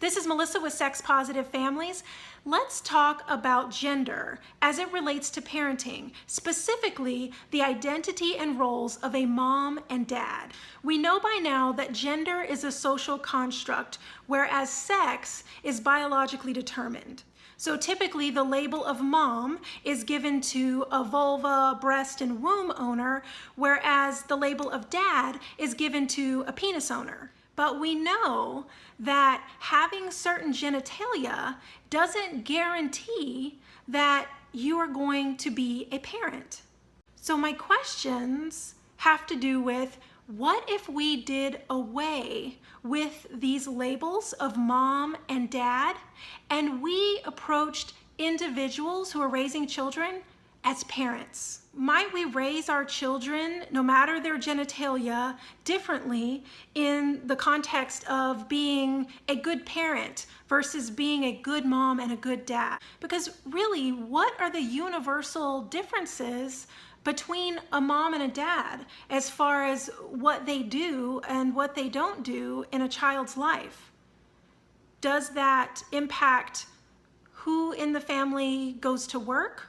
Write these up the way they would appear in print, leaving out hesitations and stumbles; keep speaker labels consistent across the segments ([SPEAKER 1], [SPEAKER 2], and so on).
[SPEAKER 1] This is Melissa with Sex Positive Families. Let's talk about gender as it relates to parenting, specifically the identity and roles of a mom and dad. We know by now that gender is a social construct, whereas sex is biologically determined. So typically the label of mom is given to a vulva, breast, and womb owner, whereas the label of dad is given to a penis owner. But we know that having certain genitalia doesn't guarantee that you are going to be a parent. So my questions have to do with, what if we did away with these labels of mom and dad and we approached individuals who are raising children as parents? Might we raise our children, no matter their genitalia, differently in the context of being a good parent versus being a good mom and a good dad? Because really, what are the universal differences between a mom and a dad as far as what they do and what they don't do in a child's life? Does that impact who in the family goes to work?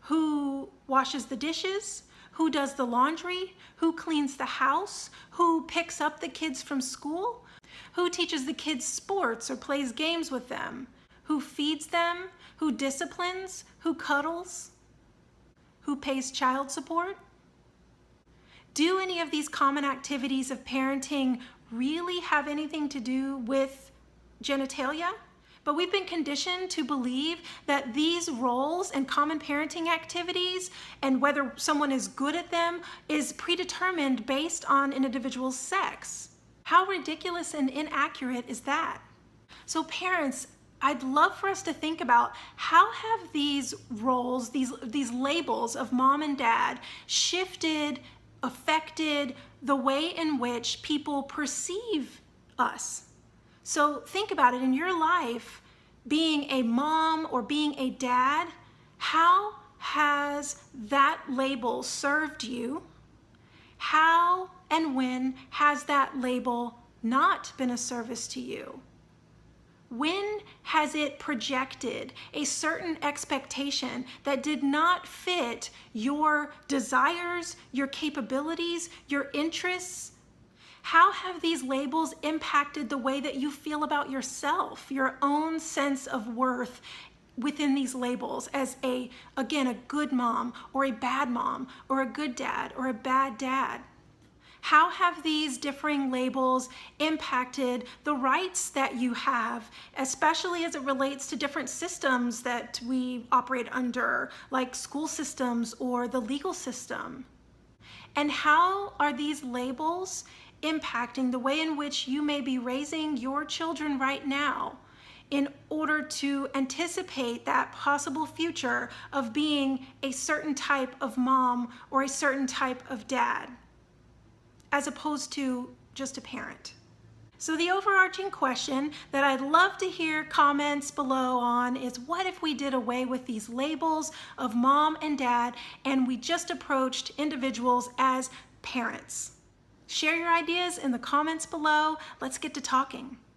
[SPEAKER 1] Who washes the dishes? Who does the laundry? Who cleans the house? Who picks up the kids from school? Who teaches the kids sports or plays games with them? Who feeds them? Who disciplines? Who cuddles? Who pays child support? Do any of these common activities of parenting really have anything to do with genitalia? But we've been conditioned to believe that these roles and common parenting activities and whether someone is good at them is predetermined based on an individual's sex. How ridiculous and inaccurate is that? So parents, I'd love for us to think about, how have these roles, these labels of mom and dad shifted, affected the way in which people perceive us? So think about it in your life, being a mom or being a dad, how has that label served you? How and when has that label not been a service to you? When has it projected a certain expectation that did not fit your desires, your capabilities, your interests? How have these labels impacted the way that you feel about yourself, your own sense of worth within these labels as again, a good mom or a bad mom or a good dad or a bad dad? How have these differing labels impacted the rights that you have, especially as it relates to different systems that we operate under, like school systems or the legal system? And how are these labels impacting the way in which you may be raising your children right now in order to anticipate that possible future of being a certain type of mom or a certain type of dad, as opposed to just a parent? So the overarching question that I'd love to hear comments below on is, what if we did away with these labels of mom and dad and we just approached individuals as parents? Share your ideas in the comments below. Let's get to talking.